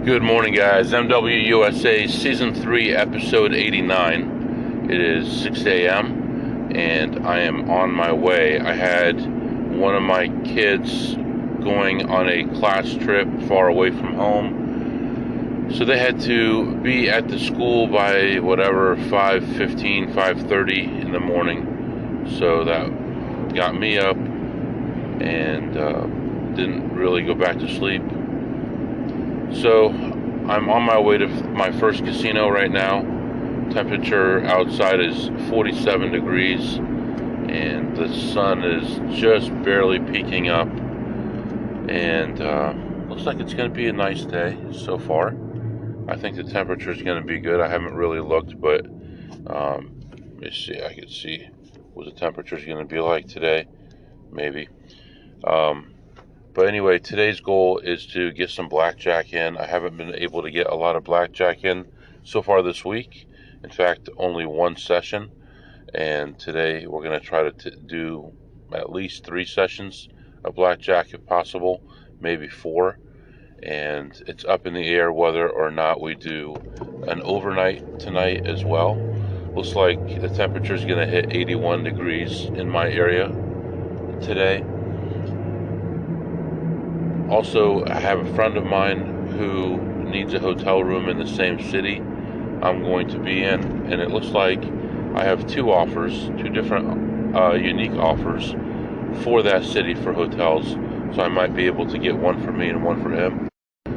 Good morning, guys. MWUSA Season 3, Episode 89. It is 6 a.m. and I am on my way. I had one of my kids going on a class trip far away from home. So they had to be at the school by whatever, 5:15, 5:30 in the morning. So that got me up and didn't really go back to sleep. So I'm on my way to my first casino right now. Temperature outside is 47 degrees and the sun is just barely peeking up, and looks like it's going to be a nice day so far. I think the temperature is going to be good. I haven't really looked, but let me see. I could see what the temperature is going to be like today, maybe. But anyway, today's goal is to get some blackjack in. I haven't been able to get a lot of blackjack in so far this week. In fact, only one session. And today we're going to try to do at least 3 sessions of blackjack if possible, maybe 4. And it's up in the air whether or not we do an overnight tonight as well. Looks like the temperature is going to hit 81 degrees in my area today. Also, I have a friend of mine who needs a hotel room in the same city I'm going to be in, and it looks like I have 2 offers, 2 different unique offers for that city for hotels, so I might be able to get one for me and one for him.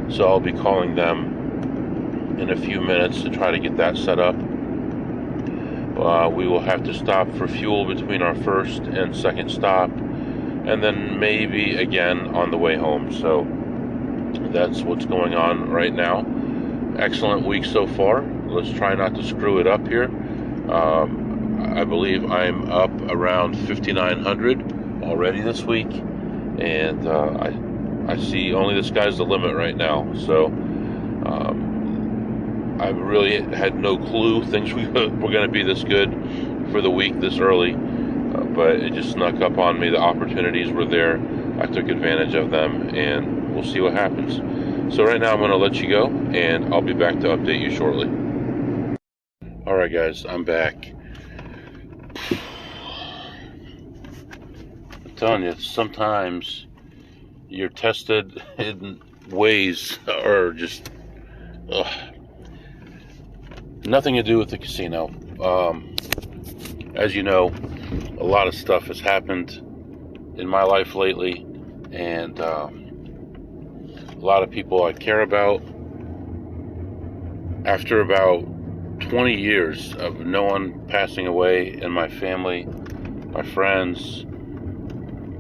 So I'll be calling them in a few minutes to try to get that set up. We will have to stop for fuel between our first and second stop, and then maybe again on the way home. So that's what's going on right now. Excellent week so far. Let's try not to screw it up here. I believe I'm up around 5,900 already this week, and I see only the sky's the limit right now. So I really had no clue things were going to be this good for the week this early. But it just snuck up on me. The opportunities were there. I took advantage of them, and we'll see what happens. So right now I'm going to let you go, and I'll be back to update you shortly. Alright guys, I'm back. I'm telling you, sometimes you're tested in ways or just nothing to do with the casino. As you know, a lot of stuff has happened in my life lately, and a lot of people I care about. After about 20 years of no one passing away in my family, my friends,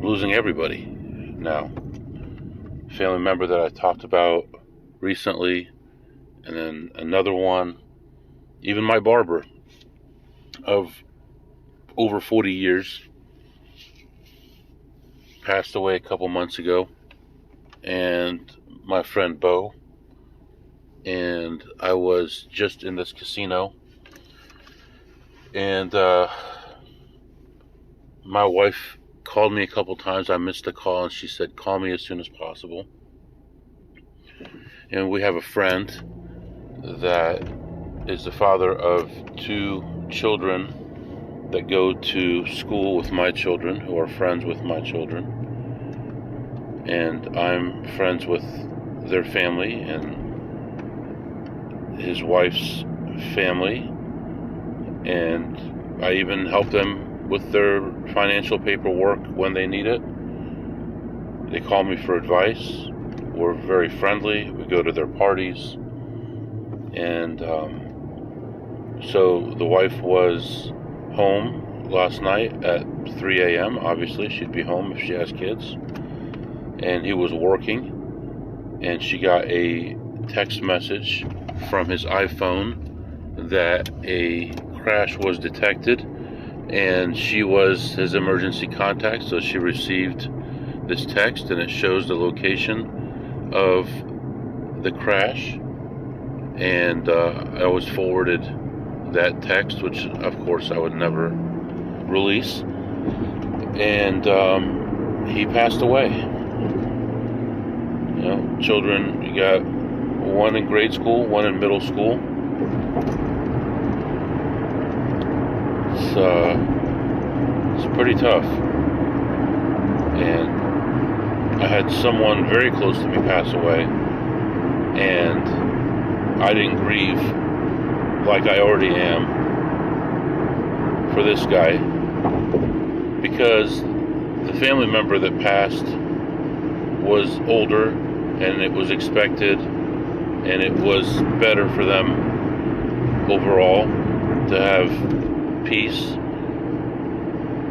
losing everybody now. Family member that I talked about recently, and then another one, even my barber of over 40 years passed away a couple months ago, and my friend Bo. And I was just in this casino, and my wife called me a couple times. I missed the call, and she said, call me as soon as possible. And we have a friend that is the father of 2 children that go to school with my children, who are friends with my children, and I'm friends with their family and his wife's family, and I even help them with their financial paperwork when they need it. They call me for advice. We're very friendly. We go to their parties, and so the wife was home last night at 3 a.m. Obviously, she'd be home if she has kids. And he was working, and she got a text message from his iPhone that a crash was detected, and she was his emergency contact. So she received this text, and it shows the location of the crash. And I was forwarded that text, which of course I would never release, and he passed away. You know, children, you got one in grade school, one in middle school. It's pretty tough. And I had someone very close to me pass away, and I didn't grieve like I already am for this guy, because the family member that passed was older, and it was expected, and it was better for them overall to have peace.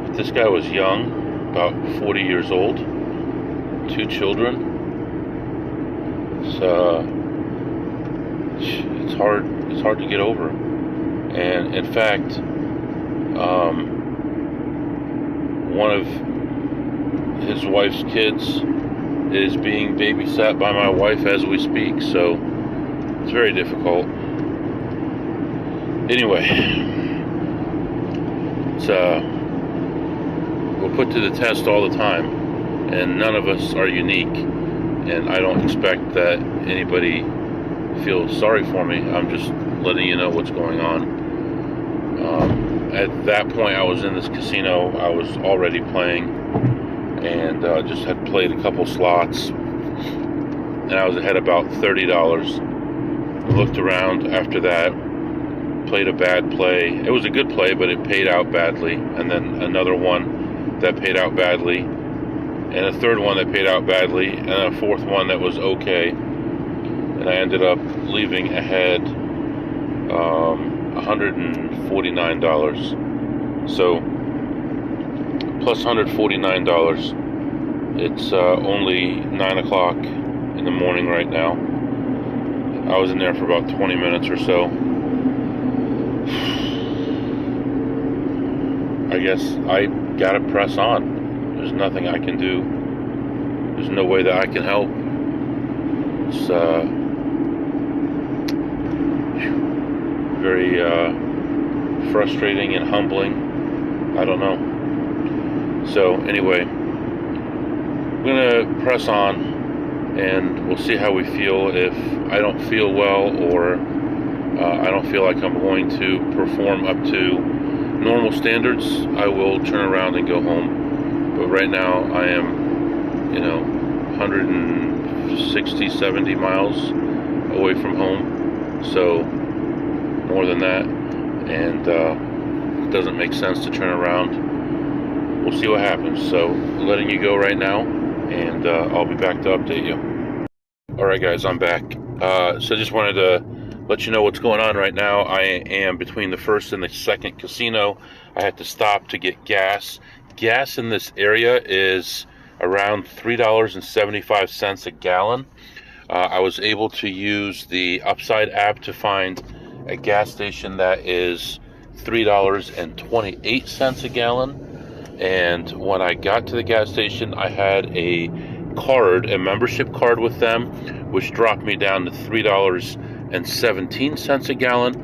But this guy was young, about 40 years old, 2 children. So it's hard to get over. And in fact, one of his wife's kids is being babysat by my wife as we speak, so it's very difficult. Anyway, it's we're put to the test all the time, and none of us are unique, and I don't expect that anybody feels sorry for me. I'm just letting you know what's going on. At that point, I was in this casino. I was already playing, and just had played a couple slots, and I was ahead about $30. Looked around after that, played a bad play. It was a good play, but it paid out badly, and then another one that paid out badly, and a third one that paid out badly, and a fourth one that was okay, and I ended up leaving ahead $149. So plus $149, it's only 9 o'clock in the morning right now. I was in there for about 20 minutes or so. I guess I gotta press on. There's nothing I can do. There's no way that I can help. It's very frustrating and humbling. I don't know. So anyway, I'm gonna press on, and we'll see how we feel. If I don't feel well, or I don't feel like I'm going to perform up to normal standards, I will turn around and go home. But right now I am, 160, 70 miles away from home, so more than that, and it doesn't make sense to turn around. We'll see what happens. So letting you go right now, and I'll be back to update you. Alright guys, I'm back. So I just wanted to let you know what's going on right now. I am between the first and the second casino. I had to stop to get gas. Gas in this area is around $3.75 a gallon. I was able to use the Upside app to find a gas station that is $3.28 a gallon. And when I got to the gas station, I had a membership card with them, which dropped me down to $3.17 a gallon.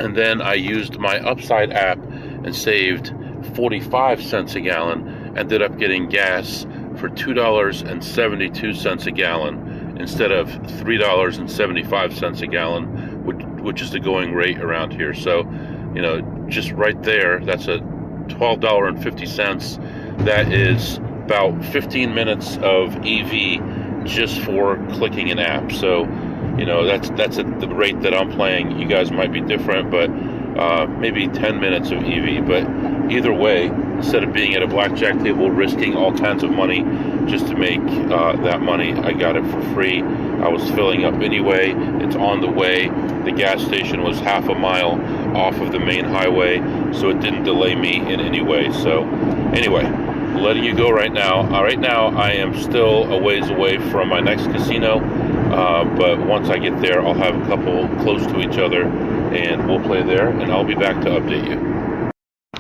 And then I used my Upside app and saved 45 cents a gallon. Ended up getting gas for $2.72 a gallon instead of $3.75 a gallon, which is the going rate around here. So, just right there, that's a $12.50. That is about 15 minutes of EV just for clicking an app. So, that's at the rate that I'm playing. You guys might be different, but maybe 10 minutes of EV. But either way, instead of being at a blackjack table risking all kinds of money just to make that money, I got it for free. I was filling up anyway. It's on the way. The gas station was half a mile off of the main highway, so it didn't delay me in any way. So anyway, letting you go right now. Right now I am still a ways away from my next casino, but once I get there, I'll have a couple close to each other, and we'll play there, and I'll be back to update you.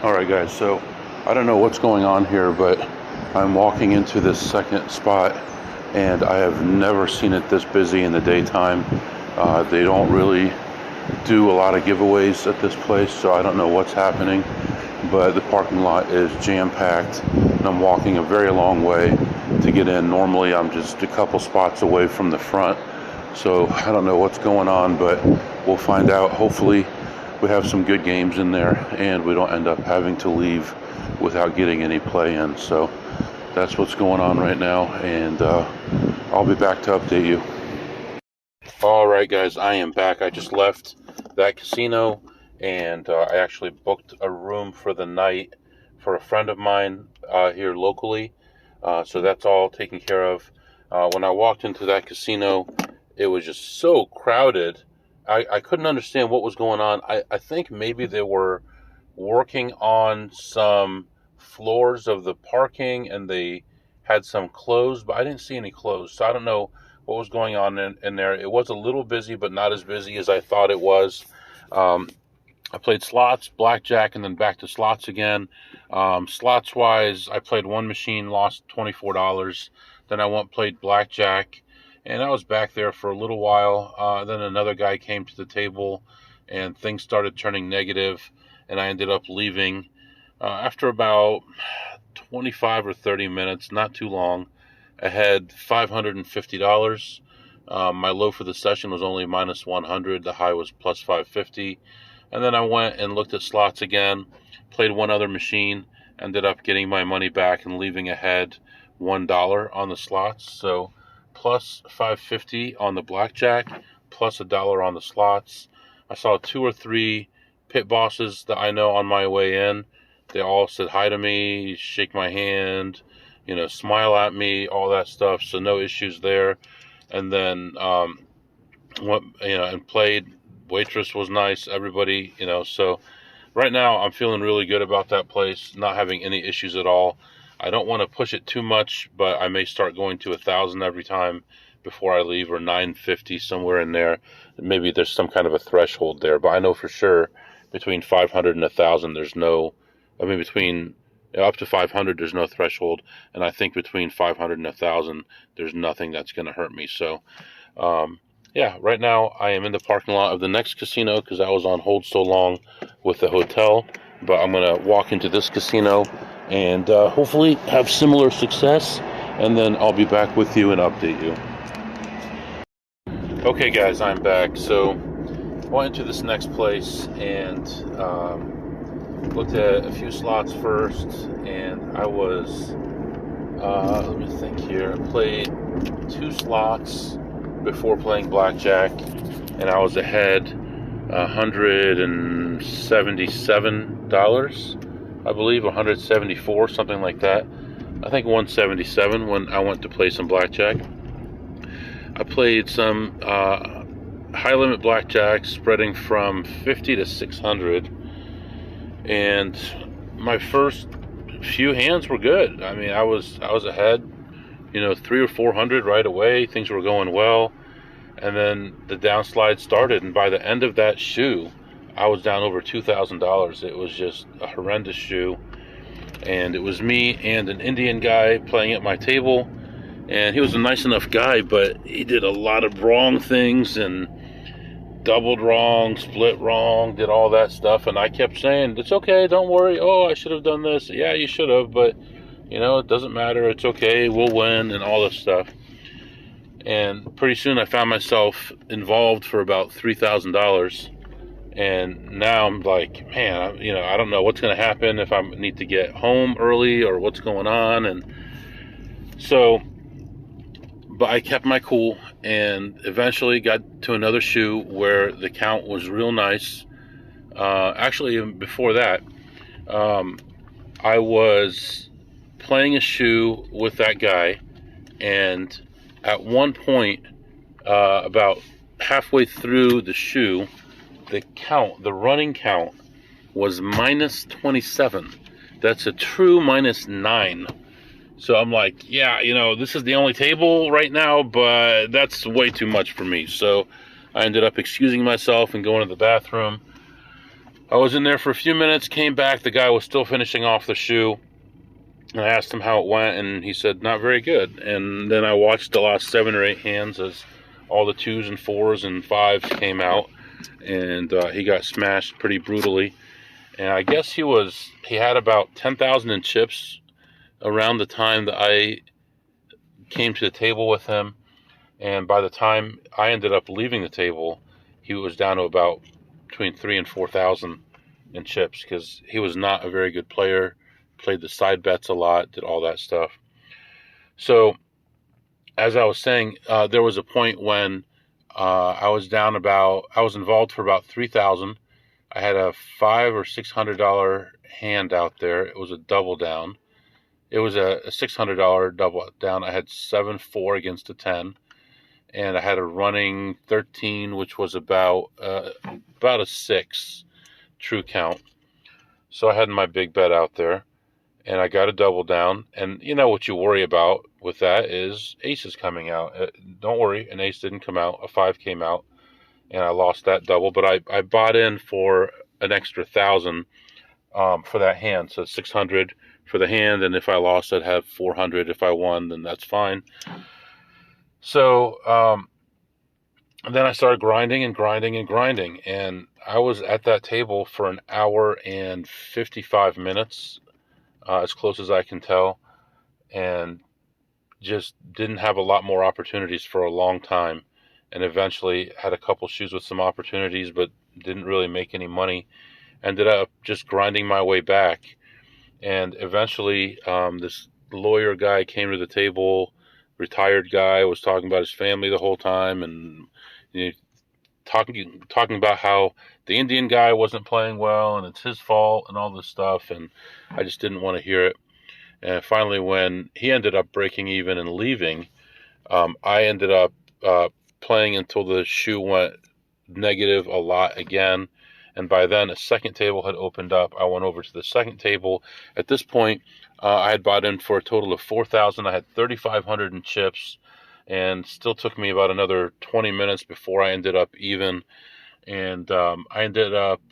Alright guys, so I don't know what's going on here, but I'm walking into this second spot, and I have never seen it this busy in the daytime. They don't really do a lot of giveaways at this place, so I don't know what's happening, but the parking lot is jam-packed, and I'm walking a very long way to get in. Normally I'm just a couple spots away from the front, So I don't know what's going on, but we'll find out. Hopefully we have some good games in there and we don't end up having to leave without getting any play in. So that's what's going on right now, and I'll be back to update you. All right, guys, I am back. I just left that casino, and I actually booked a room for the night for a friend of mine here locally. So that's all taken care of. When I walked into that casino, it was just so crowded. I couldn't understand what was going on. I think maybe they were working on some floors of the parking and they had some closed, but I didn't see any closed. So I don't know what was going on in there. It was a little busy, but not as busy as I thought it was. I played slots, blackjack, and then back to slots again. Slots wise, I played one machine, lost $24. Then I went played blackjack, and I was back there for a little while. Then another guy came to the table, and things started turning negative, and I ended up leaving after about 25 or 30 minutes, not too long. I had $550. My low for the session was only minus 100. The high was plus 550. And then I went and looked at slots again, played one other machine, ended up getting my money back and leaving ahead $1 on the slots. So plus 550 on the blackjack, plus $1 on the slots. I saw 2 or 3 pit bosses that I know on my way in. They all said hi to me, shake my hand, smile at me, all that stuff. So no issues there. And then, and played. Waitress was nice. Everybody, so right now I'm feeling really good about that place, not having any issues at all. I don't want to push it too much, but I may start going to 1,000 every time before I leave, or 950, somewhere in there. Maybe there's some kind of a threshold there, but I know for sure between 500 and 1,000, between up to 500, there's no threshold, and I think between 500 and 1,000, there's nothing that's going to hurt me. So, yeah, right now I am in the parking lot of the next casino because I was on hold so long with the hotel. But I'm going to walk into this casino and hopefully have similar success, and then I'll be back with you and update you. Okay, guys, I'm back. So I went into this next place and looked at a few slots first, and I was, let me think here, I played 2 slots before playing blackjack, and I was ahead $177, I believe, 174, something like that. I think 177 when I went to play some blackjack. I played some high limit blackjack spreading from 50 to 600, and my first few hands were good. I mean, I was ahead 300 or 400 right away. Things were going well. And then the downslide started. And by the end of that shoe, I was down over $2,000. It was just a horrendous shoe. And it was me and an Indian guy playing at my table. And he was a nice enough guy, but he did a lot of wrong things and doubled wrong, split wrong, did all that stuff. And I kept saying, it's okay, don't worry. Oh, I should have done this. Yeah, you should have, but it doesn't matter. It's okay. We'll win and all this stuff. And pretty soon I found myself involved for about $3,000. And now I'm like, man, I don't know what's going to happen, if I need to get home early or what's going on. And so, but I kept my cool and eventually got to another shoe where the count was real nice. Actually, even before that, I was playing a shoe with that guy, and at one point, about halfway through the shoe, the running count was minus 27. That's a true minus 9. So I'm like, yeah, this is the only table right now, but that's way too much for me. So I ended up excusing myself and going to the bathroom. I was in there for a few minutes, came back, the guy was still finishing off the shoe. And I asked him how it went, and he said, not very good. And then I watched the last 7 or 8 hands as all the 2s and 4s and 5s came out, and he got smashed pretty brutally. And I guess he had about 10,000 in chips around the time that I came to the table with him. And by the time I ended up leaving the table, he was down to about between 3,000 and 4,000 in chips, because he was not a very good player, played the side bets a lot, did all that stuff. So, as I was saying, there was a point when I was involved for about 3,000. I had a $500 or $600 hand out there. It was a double down. It was a $600 double down. I had 7-4 against a 10, and I had a running 13, which was about a 6 true count. So I had my big bet out there, and I got a double down. And you know what you worry about with that is aces coming out. Don't worry, an ace didn't come out. A 5 came out, and I lost that double. But I bought in for an extra 1,000 for that hand. So 600 for the hand, and if I lost, I'd have 400. If I won, then that's fine. So then I started grinding, and I was at that table for an hour and 55 minutes, as close as I can tell, and just didn't have a lot more opportunities for a long time, and eventually had a couple shoes with some opportunities, but didn't really make any money. Ended up just grinding my way back, and eventually this lawyer guy came to the table, retired guy, was talking about his family the whole time, and you know, talking about how the Indian guy wasn't playing well and it's his fault and all this stuff, and I just didn't want to hear it. And finally, when he ended up breaking even and leaving, I ended up playing until the shoe went negative a lot again. And by then, a second table had opened up. I went over to the second table. At this point, I had bought in for a total of 4,000. I had 3,500 in chips, and still took me about another 20 minutes before I ended up even. And I ended up,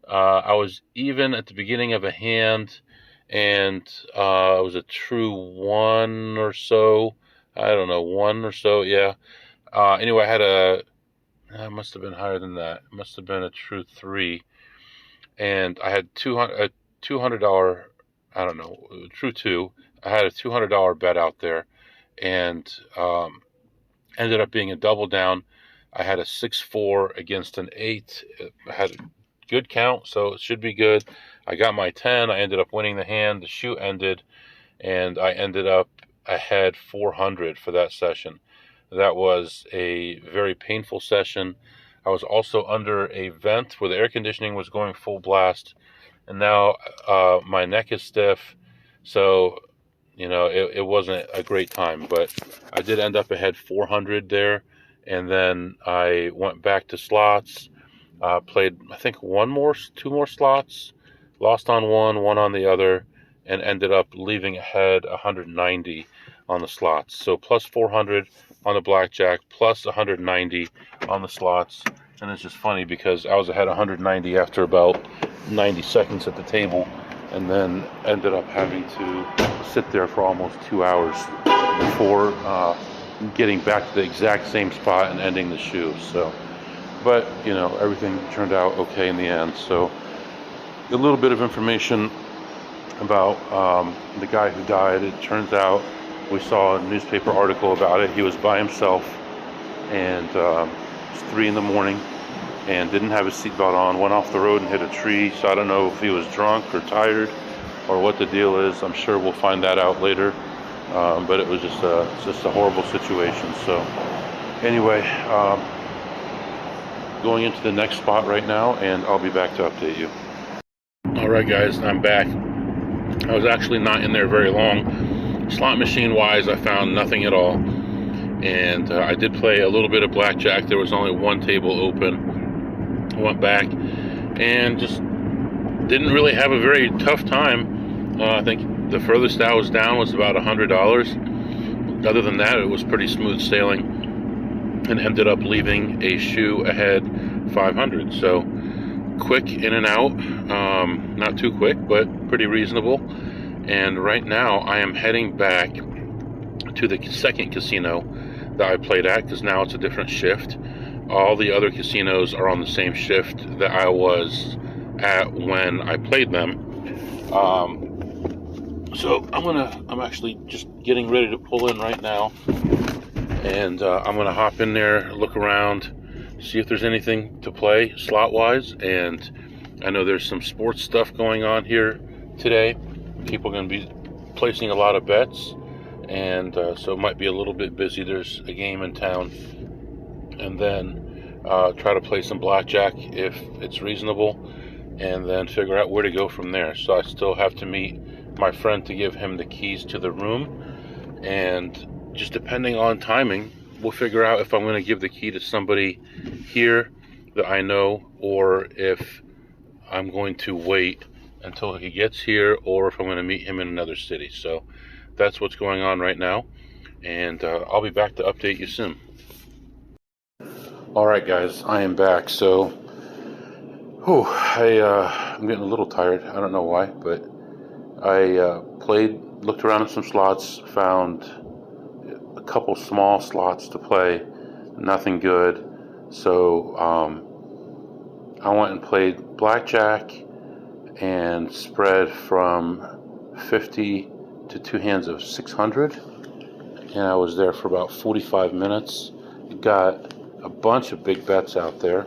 I was even at the beginning of a hand, and it was a true 1 or so. I don't know, 1 or so, yeah. Anyway, I had it must have been higher than that. It must have been a true 3. And I had a $200, I don't know, true 2. I had a $200 bet out there, and ended up being a double down. I had a 6-4 against an 8. I had a good count, so it should be good. I got my 10. I ended up winning the hand. The shoe ended, and I ended up ahead 400 for that session. That was a very painful session. I was also under a vent where the air conditioning was going full blast, and now my neck is stiff, so it wasn't a great time. But I did end up ahead 400 there, and then I went back to slots, played I think 2 more slots, lost on one on the other, and ended up leaving ahead 190 on the slots. So plus 400 on the blackjack, plus 190 on the slots. And it's just funny because I was ahead 190 after about 90 seconds at the table, and then ended up having to sit there for almost 2 hours before getting back to the exact same spot and ending the shoe. So, but everything turned out okay in the end. So a little bit of information about the guy who died. It turns out, we saw a newspaper article about it. He was by himself, and it's 3 in the morning, and didn't have his seatbelt on, went off the road and hit a tree. So I don't know if he was drunk or tired or what the deal is. I'm sure we'll find that out later. But it was just a horrible situation. So anyway, going into the next spot right now, and I'll be back to update you. All right, guys, I'm back. I was actually not in there very long. Slot machine wise, I found nothing at all, and I did play a little bit of blackjack. There was only 1 table open. I went back and just didn't really have a very tough time. I think the furthest I was down was about $100. Other than that, it was pretty smooth sailing, and ended up leaving a shoe ahead 500. So quick in and out, not too quick, but pretty reasonable. And right now I am heading back to the second casino that I played at, because now it's a different shift. All the other casinos are on the same shift that I was at when I played them. So I'm actually just getting ready to pull in right now, and I'm going to hop in there, look around, see if there's anything to play slot-wise. And I know there's some sports stuff going on here today. People are going to be placing a lot of bets, and so it might be a little bit busy. There's a game in town, and then try to play some blackjack if it's reasonable, and then figure out where to go from there. So I still have to meet my friend to give him the keys to the room, and just depending on timing, we'll figure out if I'm going to give the key to somebody here that I know, or if I'm going to wait until he gets here, or if I'm going to meet him in another city. So that's what's going on right now, and I'll be back to update you soon. Alright guys, I am back. So I'm getting a little tired. I don't know why, but I looked around at some slots, found a couple small slots to play, nothing good. So I went and played blackjack and spread from 50 to 2 hands of 600, and I was there for about 45 minutes. Got a bunch of big bets out there.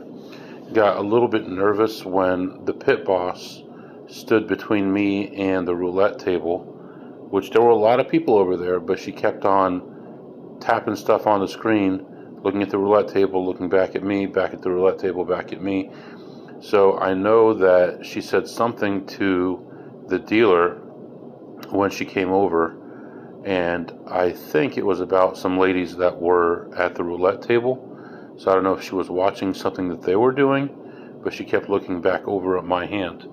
Got a little bit nervous when the pit boss stood between me and the roulette table, which there were a lot of people over there, but she kept on tapping stuff on the screen, looking at the roulette table, looking back at me, back at the roulette table, back at me. So I know that she said something to the dealer when she came over, and I think it was about some ladies that were at the roulette table. So I don't know if she was watching something that they were doing, but she kept looking back over at my hand.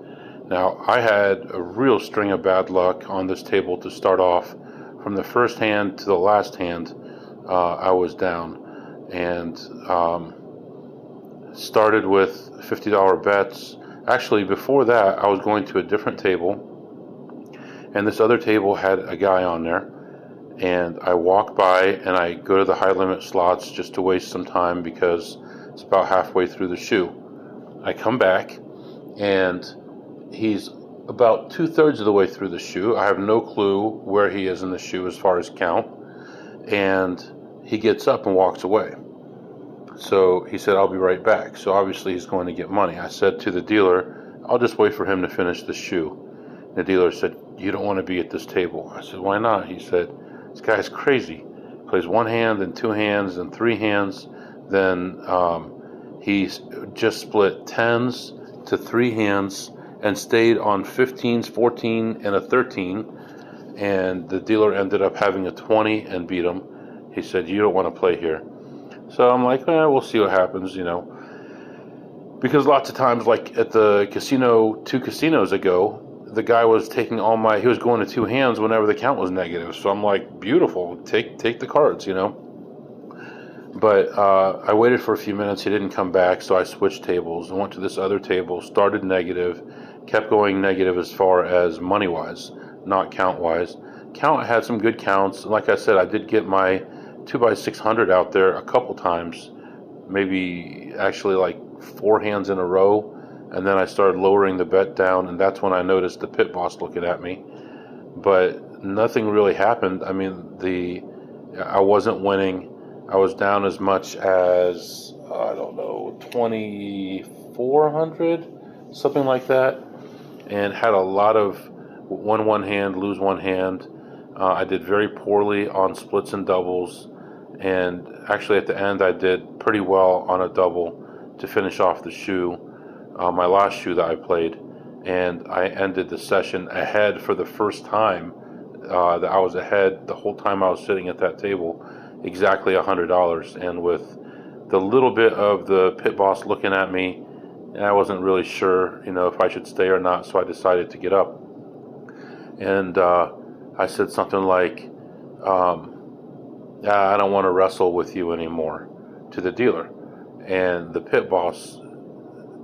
Now, I had a real string of bad luck on this table to start off. From the first hand to the last hand, I was down, and started with $50 bets. Actually, before that, I was going to a different table, and this other table had a guy on there, and I walk by and I go to the high limit slots just to waste some time because it's about halfway through the shoe. I come back, and he's about 2/3 of the way through the shoe. I have no clue where he is in the shoe as far as count, and he gets up and walks away. So he said, "I'll be right back." So obviously he's going to get money. I said to the dealer, "I'll just wait for him to finish the shoe." The dealer said, "You don't want to be at this table." I said, "Why not?" He said, "This guy's crazy. Plays 1 hand, then 2 hands, then 3 hands. Then he's just split 10s to 3 hands and stayed on 15s, 14, and a 13. And the dealer ended up having a 20 and beat him." He said, "You don't want to play here." So I'm like, we'll see what happens, Because lots of times, like at the casino 2 casinos ago, the guy was taking he was going to 2 hands whenever the count was negative. So I'm like, beautiful, take the cards, But I waited for a few minutes. He didn't come back, so I switched tables and went to this other table, started negative, kept going negative as far as money-wise, not count-wise. Count had some good counts. Like I said, I did get my 2x600 out there a couple times, maybe actually like 4 hands in a row. And then I started lowering the bet down, and that's when I noticed the pit boss looking at me. But nothing really happened. I mean, I wasn't winning. I was down as much as, I don't know, 2,400, something like that, and had a lot of win 1 hand, lose 1 hand. I did very poorly on splits and doubles, and actually at the end I did pretty well on a double to finish off the shoe, my last shoe that I played, and I ended the session ahead for the first time. That I was ahead the whole time I was sitting at that table, exactly $100, and with the little bit of the pit boss looking at me, I wasn't really sure, if I should stay or not, so I decided to get up. And I said something like, "I don't want to wrestle with you anymore," to the dealer. And the pit boss,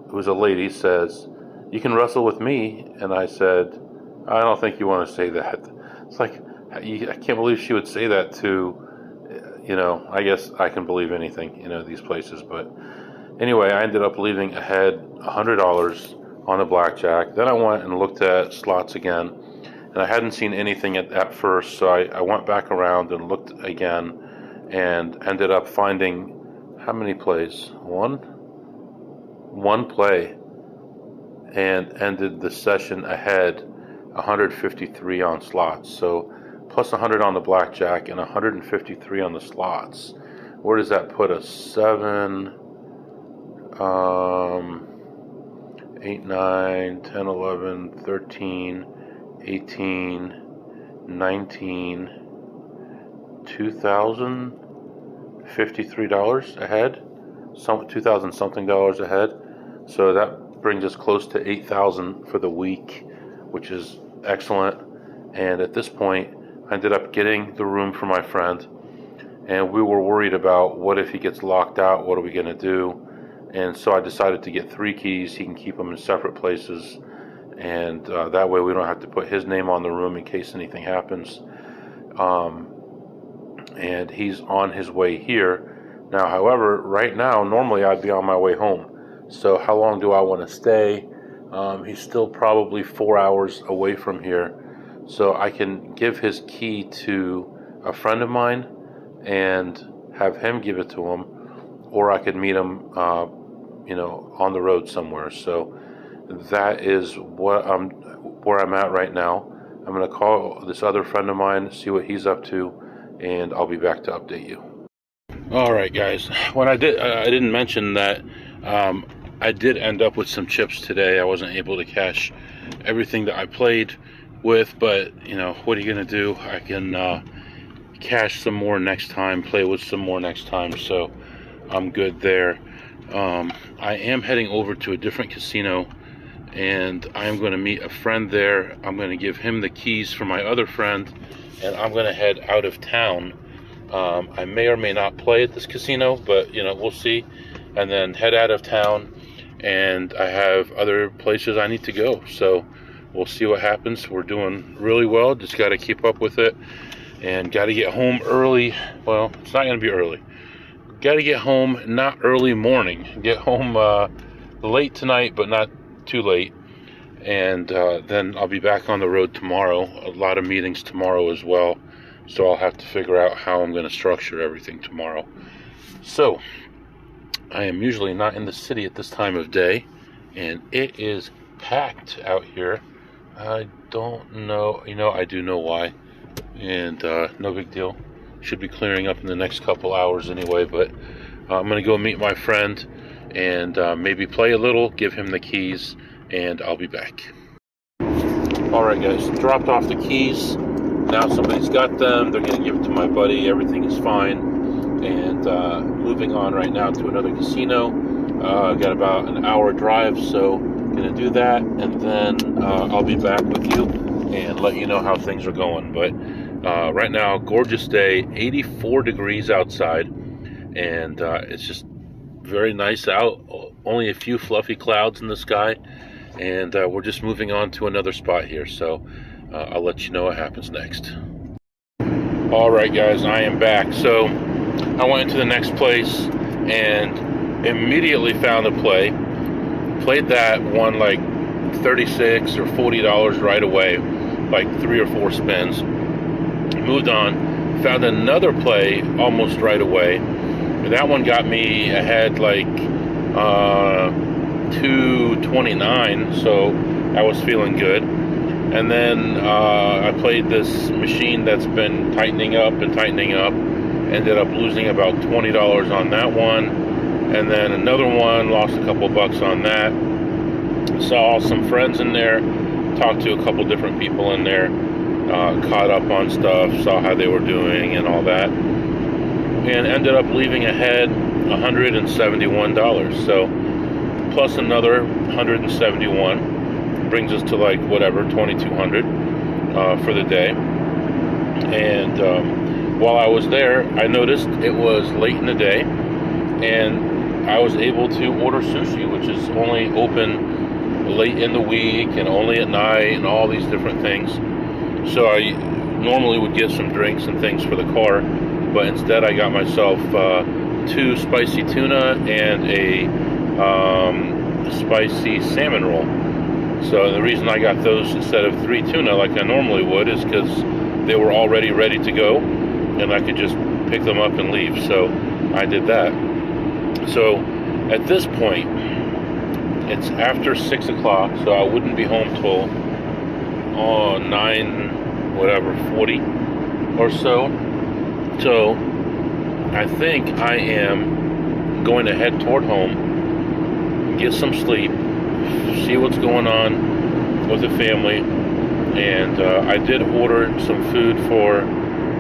who's a lady, says, "You can wrestle with me." And I said, "I don't think you want to say that." It's like, I can't believe she would say that to, I guess I can believe anything, these places. But anyway, I ended up leaving ahead $100 on the blackjack. Then I went and looked at slots again, and I hadn't seen anything at first, so I went back around and looked again, and ended up finding how many plays? One play, and ended the session ahead 153 on slots. So plus 100 on the blackjack and 153 on the slots. Where does that put us? 7, 8, 9, 10, 11, 13, 18, 19, $2,053 ahead, some 2,000 something dollars ahead. So that brings us close to 8,000 for the week, which is excellent. And at this point, I ended up getting the room for my friend, and we were worried about what if he gets locked out, what are we going to do? And so I decided to get 3 keys. He can keep them in separate places, and that way we don't have to put his name on the room in case anything happens. And he's on his way here. Now, however, right now, normally I'd be on my way home. So how long do I want to stay? He's still probably 4 hours away from here. So I can give his key to a friend of mine and have him give it to him, or I could meet him, on the road somewhere. So that is where I'm at right now. I'm going to call this other friend of mine, see what he's up to, and I'll be back to update you. All right, guys. When I didn't mention that I did end up with some chips today. I wasn't able to cash everything that I played with, but what are you going to do? I can cash some more next time, play with some more next time, so I'm good there. I am heading over to a different casino, and I'm going to meet a friend there. I'm going to give him the keys for my other friend, and I'm going to head out of town. I may or may not play at this casino, but we'll see. And then head out of town, and I have other places I need to go, so we'll see what happens. We're doing really well, just got to keep up with it, and got to get home early. Well, it's not going to be early. Got to get home, not early morning. Get home late tonight, but not too late. And then I'll be back on the road tomorrow. A lot of meetings tomorrow as well. So I'll have to figure out how I'm going to structure everything tomorrow. So I am usually not in the city at this time of day, and it is packed out here. I don't know. I do know why. And no big deal. Should be clearing up in the next couple hours anyway, but I'm going to go meet my friend and maybe play a little, give him the keys, and I'll be back. Alright guys, dropped off the keys. Now somebody's got them. They're going to give it to my buddy. Everything is fine. And moving on right now to another casino. Got about an hour drive, so going to do that, and then I'll be back with you and let you know how things are going. But right now, gorgeous day, 84 degrees outside, and it's just very nice out. Only a few fluffy clouds in the sky, and we're just moving on to another spot here, so I'll let you know what happens next. Alright guys, I am back. So I went into the next place and immediately found a play. Played that, won like $36 or $40 right away, like 3 or 4 spins. Moved on, found another play almost right away. That one got me ahead like $2.29, so I was feeling good. And then I played this machine that's been tightening up and tightening up. Ended up losing about $20 on that one. And then another one, lost a couple bucks on that. Saw some friends in there, talked to a couple different people in there, caught up on stuff, saw how they were doing and all that. And ended up leaving ahead $171. So plus another 171 brings us to like whatever, 2,200 for the day. And while I was there, I noticed it was late in the day, and I was able to order sushi, which is only open late in the week and only at night and all these different things. So I normally would get some drinks and things for the car, but instead I got myself 2 spicy tuna and a spicy salmon roll. So the reason I got those instead of 3 tuna like I normally would is because they were already ready to go, and I could just pick them up and leave. So I did that. So at this point, it's after 6 o'clock, so I wouldn't be home till 40 or so. So I think I am going to head toward home, get some sleep, see what's going on with the family. And I did order some food for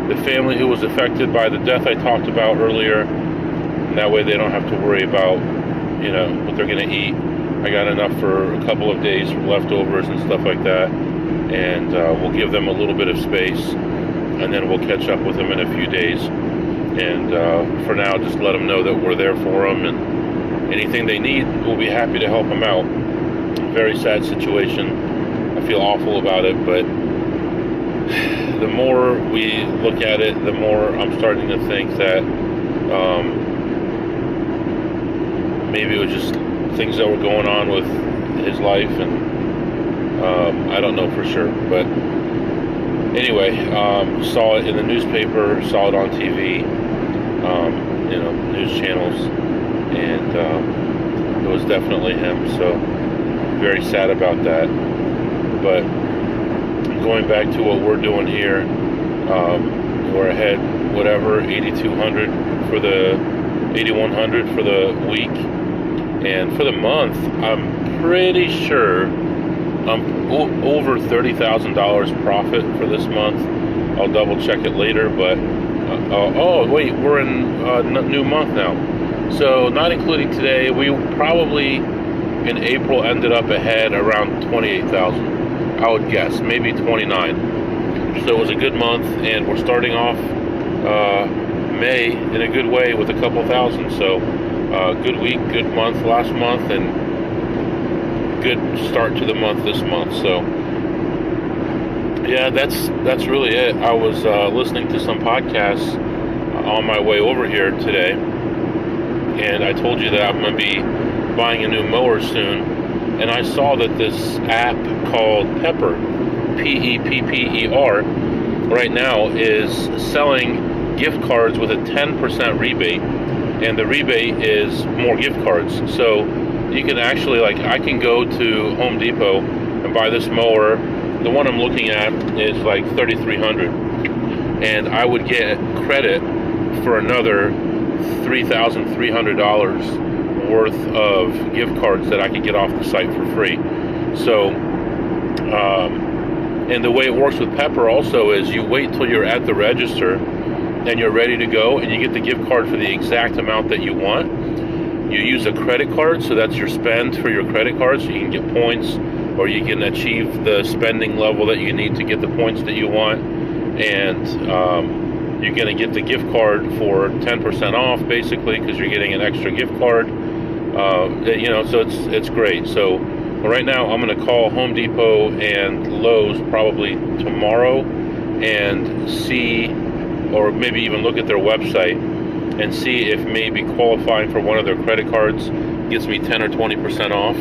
the family who was affected by the death I talked about earlier. And that way they don't have to worry about, what they're going to eat. I got enough for a couple of days from leftovers and stuff like that. And we'll give them a little bit of space. And then we'll catch up with them in a few days. And for now, just let them know that we're there for them. And anything they need, we'll be happy to help them out. Very sad situation. I feel awful about it, but the more we look at it, the more I'm starting to think that maybe it was just things that were going on with his life, and I don't know for sure. But anyway, saw it in the newspaper, saw it on TV, news channels, and it was definitely him. So very sad about that. But going back to what we're doing here, we're ahead, 8,200 for the 8,100 for the week, and for the month, I'm pretty sure I'm over $30,000 profit for this month. I'll double check it later, but oh wait, we're in new month now, so not including today, we probably in April ended up ahead around 28,000. I would guess, maybe 29. So it was a good month, and we're starting off May in a good way with a couple thousand. So good week, good month last month, and good start to the month this month. So yeah, that's really it. I was listening to some podcasts on my way over here today, and I told you that I'm going to be buying a new mower soon. And I saw that this app called Pepper, Pepper, right now is selling gift cards with a 10% rebate, and the rebate is more gift cards. So you can actually, I can go to Home Depot and buy this mower. The one I'm looking at is like $3,300, and I would get credit for another $3,300 worth of gift cards that I could get off the site for free. So and the way it works with Pepper also is you wait till you're at the register and you're ready to go, and you get the gift card for the exact amount that you want. You use a credit card, so that's your spend for your credit card, so you can get points, or you can achieve the spending level that you need to get the points that you want. And you're going to get the gift card for 10% off, basically, because you're getting an extra gift card. So it's great. So right now I'm going to call Home Depot and Lowe's probably tomorrow and see, or maybe even look at their website and see if maybe qualifying for one of their credit cards gets me 10 or 20% off.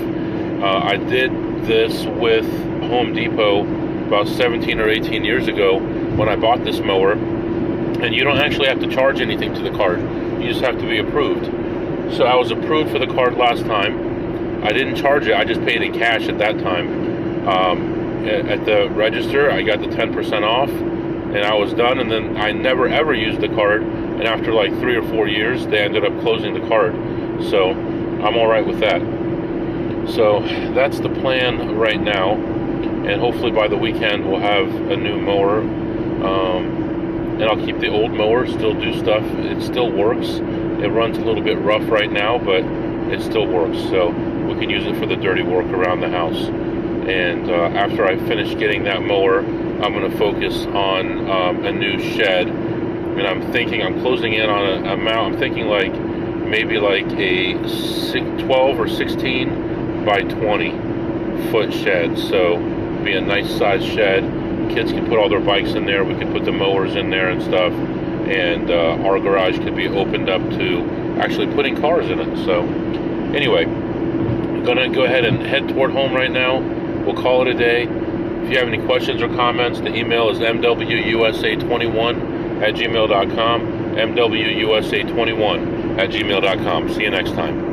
I did this with Home Depot about 17 or 18 years ago when I bought this mower, and you don't actually have to charge anything to the card. You just have to be approved. So I was approved for the card last time. I didn't charge it. I just paid in cash at that time. At the register, I got the 10% off, and I was done. And then I never ever used the card. And after like 3 or 4 years, they ended up closing the card. So I'm all right with that. So that's the plan right now. And hopefully by the weekend, we'll have a new mower. And I'll keep the old mower, still do stuff. It still works. It runs a little bit rough right now, but it still works. So we can use it for the dirty work around the house. And after I finish getting that mower, I'm going to focus on a new shed. And I'm closing in on an amount. I'm thinking maybe like a 12 or 16 by 20 foot shed. So be a nice size shed. Kids can put all their bikes in there. We can put the mowers in there and stuff. And our garage could be opened up to actually putting cars in it. So anyway, I'm going to go ahead and head toward home right now. We'll call it a day. If you have any questions or comments, the email is mwusa21@gmail.com. mwusa21 at gmail.com. See you next time.